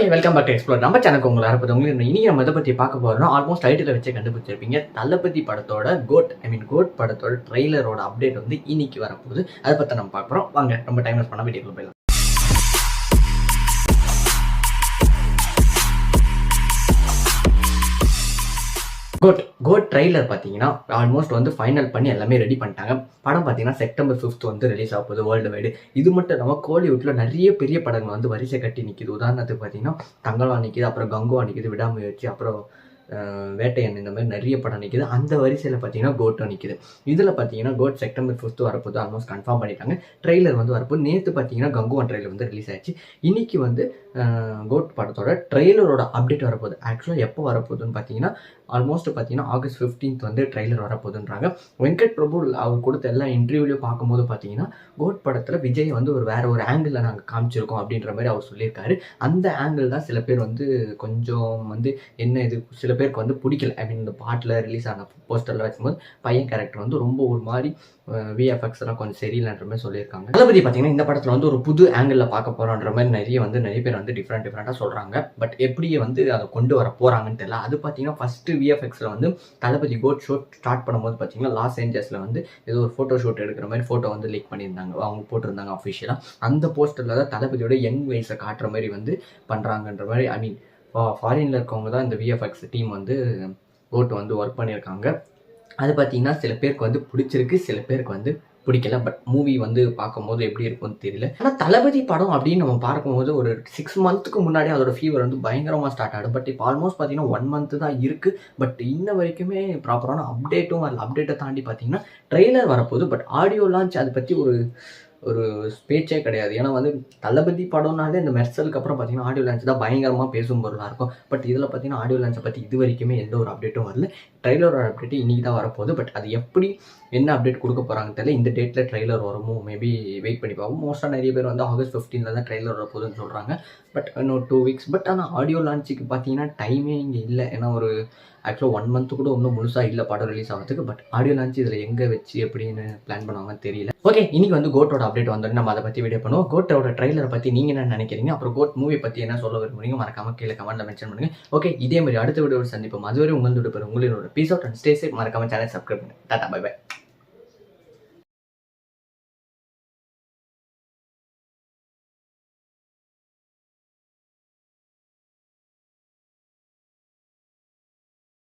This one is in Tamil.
Okay, welcome back to explore. நம்ம சேனலுக்கு உங்களை யாரை இன்னைக்கு நம்ம இதை பற்றி பார்க்க போகிறோம். ஆல்மோஸ்ட் டைட்டில் வச்சு கண்டுபிடிச்சிருப்பீங்க. தளபதி படத்தோட கோட் படத்தோட ட்ரெய்லரோட அப்டேட் வந்து இன்னைக்கு வரப்போகுது. அதை பற்றி நம்ம பார்க்குறோம். வாங்க, ரொம்ப டைம் வேஸ்ட் பண்ண வீடியோக்குள்ள போயிடலாம். கோட் ட்ரெய்லர் பார்த்தீங்கன்னா ஆல்மோஸ்ட் வந்து ஃபைனல் பண்ணி எல்லாமே ரெடி பண்ணிட்டாங்க. படம் பார்த்தீங்கன்னா செப்டம்பர் 5 வந்து ரிலீஸ் ஆக போகுது வேர்ல்டு வைடு. இது மட்டும் இல்லாமல் கோலிவுட்டில் நிறைய பெரிய படங்கள் வந்து வரிசை கட்டி நிற்கிது. உதாரணத்துக்கு பார்த்தீங்கன்னா தங்கலா நிற்கிது, அப்புறம் கங்குவா நிற்கிது, விடாமுயற்சி, அப்புறம் வேட்டையன், இந்த மாதிரி நிறைய படம் நிற்கிது. அந்த வரிசையில் பார்த்தீங்கன்னா கோட்டும் நிற்கிது. இதில் பார்த்தீங்கன்னா கோட் செப்டம்பர் 5 வரப்போது ஆல்மோஸ்ட் கன்ஃபார்ம் பண்ணிட்டாங்க. ட்ரெய்லர் வந்து வரப்போது. நேற்று பார்த்தீங்கன்னா கங்குவான் ட்ரெய்லர் வந்து ரிலீஸ் ஆயிடுச்சு. இன்னைக்கு வந்து கோட் படத்தோட ட்ரெய்லரோட அப்டேட் வரப்போகுது. ஆக்சுவலாக எப்போ வரப்போகுதுன்னு பார்த்தீங்கன்னா ஆல்மோஸ்ட் பார்த்தீங்கன்னா ஆகஸ்ட் 15 வந்து ட்ரெய்லர் வரப்போகுதுன்றாங்க. வெங்கட் பிரபு அவர் கொடுத்த எல்லா இன்டர்வியூலையும் பார்க்கும்போது பார்த்தீங்கன்னா கோட் படத்தில் விஜய் வந்து வேற ஒரு ஆங்கிளில் நாங்கள் காமிச்சிருக்கோம் அப்படின்ற மாதிரி அவர் சொல்லியிருக்காரு. அந்த ஆங்கிள் தான் சில பேர் வந்து கொஞ்சம் வந்து என்ன இது சில பேருக்கு வந்து பிடிக்கல. ஐ மீன் இந்த பாட்டில் ரிலீஸ் ஆன போஸ்டரில் வைக்கும்போது பையன் கேரக்டர் வந்து ரொம்ப ஒரு மாதிரி விஎஃப்எக்ஸ் எல்லாம் கொஞ்சம் சரியில்லைன்ற மாதிரி சொல்லியிருக்காங்க. தளபதி பார்த்தீங்கன்னா இந்த படத்தில் வந்து ஒரு புது ஆங்கிளில் பார்க்க போகிறோன்ற மாதிரி நிறைய பேர் வந்து டிஃப்ரெண்ட்டாக சொல்கிறாங்க. பட் எப்படி வந்து அதை கொண்டு வர போகிறாங்கன்னு தெரியல. அது பார்த்தீங்கன்னா ஃபஸ்ட்டு விஎஃப்எக்ஸில் வந்து தளபதி கோட் ஷூட் ஸ்டார்ட் பண்ணும்போது பார்த்தீங்கன்னா லாஸ் ஏஞ்சல்ஸில் வந்து ஏதோ ஒரு ஃபோட்டோ ஷூட் எடுக்கிற மாதிரி ஃபோட்டோ வந்து லீக் பண்ணியிருந்தாங்க. அவங்க போட்டிருந்தாங்க அஃபிஷியலாக. அந்த போஸ்டரில் தான் தளபதியோட யங் வயசை காட்டுற மாதிரி வந்து பண்ணுறாங்கன்ற மாதிரி. ஐ மீன் ஃபாரினில் இருக்கவங்க தான் இந்த விஎஃப்எக்ஸ் டீம் வந்து கோட் வந்து ஒர்க் பண்ணியிருக்காங்க. அது பார்த்தீங்கன்னா சில பேருக்கு வந்து பிடிச்சிருக்கு, சில பேருக்கு வந்து பிடிக்கல. பட் மூவி வந்து பார்க்கும்போது எப்படி இருக்கும்னு தெரியல. ஆனால் தளபதி படம் அப்படின்னு நம்ம பார்க்கும்போது ஒரு 6 மந்த்துக்கு முன்னாடி அதோட ஃபீவர் வந்து பயங்கரமாக ஸ்டார்ட் ஆகிடும். பட் இப்போ ஆல்மோஸ்ட் பார்த்தீங்கன்னா 1 மந்த்து தான் இருக்குது. பட் இன்ன வரைக்குமே ப்ராப்பரான அப்டேட்டும் வரல. அப்டேட்டை தாண்டி பார்த்தீங்கன்னா ட்ரெய்லர் வரப்போகுது. பட் ஆடியோ லான்ச் அதை பற்றி ஒரு பேச்சே கிடையாது. ஏன்னா வந்து தளபதி படம்னாலே இந்த மெர்சலுக்கு அப்புறம் பார்த்தீங்கன்னா ஆடியோ லான்ச் தான் பயங்கரமாக பேசும் பொருளாக இருக்கும். பட் இதில் பார்த்தீங்கன்னா ஆடியோ லான்ச்சை பற்றி இது வரைக்குமே எந்த ஒரு அப்டேட்டும் வரல. ட்ரெய்லரோட அப்டேட்டு இன்றைக்கி தான் வரப்போகுது. பட் அது எப்படி என்ன அப்டேட் கொடுக்க போகிறாங்கன்னு தெரியல. இந்த டேட்டில் ட்ரெய்லர் வருமோ மேபி வெயிட் பண்ணி பார்ப்போம். மோஸ்ட்டாக நிறைய பேர் வந்து ஆகஸ்ட் 15 தான் ட்ரெய்லர் வரப்போகுதுன்னு சொல்கிறாங்க. பட் இன்னும் 2 வீக்ஸ். பட் ஆனால் ஆடியோ லான்ச்சுக்கு பார்த்தீங்கன்னா டைமே இங்கே இல்லை. ஏன்னா ஒரு ஆக்சுவலாக 1 மந்த்து கூட ஒன்றும் முழுசாக இல்லை படம் ரிலீஸ் ஆகிறதுக்கு. பட் ஆடியோ லான்ச் இதில் எங்கே வச்சு எப்படின்னு பிளான் பண்ணுவாங்கன்னு தெரியல. ஓகே, இன்னைக்கு வந்து கோட்டோட அப்டேட் வந்தோடனே நம்ம அதை பற்றி வீடியோ பண்ணுவோம். கோட்டோட ட்ரெய்லரை பற்றி நீங்கள் என்ன நினைக்கிறீங்க, அப்புறம் கோட் மூவி பற்றி என்ன சொல்ல விரும்புறீங்க மறக்காம கீழே கமெண்ட்டில் மென்ஷன் பண்ணுங்க. ஓகே, இதே மாதிரி அடுத்த வீடியோவில் சந்திப்போம். அதுவரை உங்களோட peace out and stay safe. மறக்காம சேனல் சப்ஸ்கிரைப் பண்ணுங்க. Tata, bye by.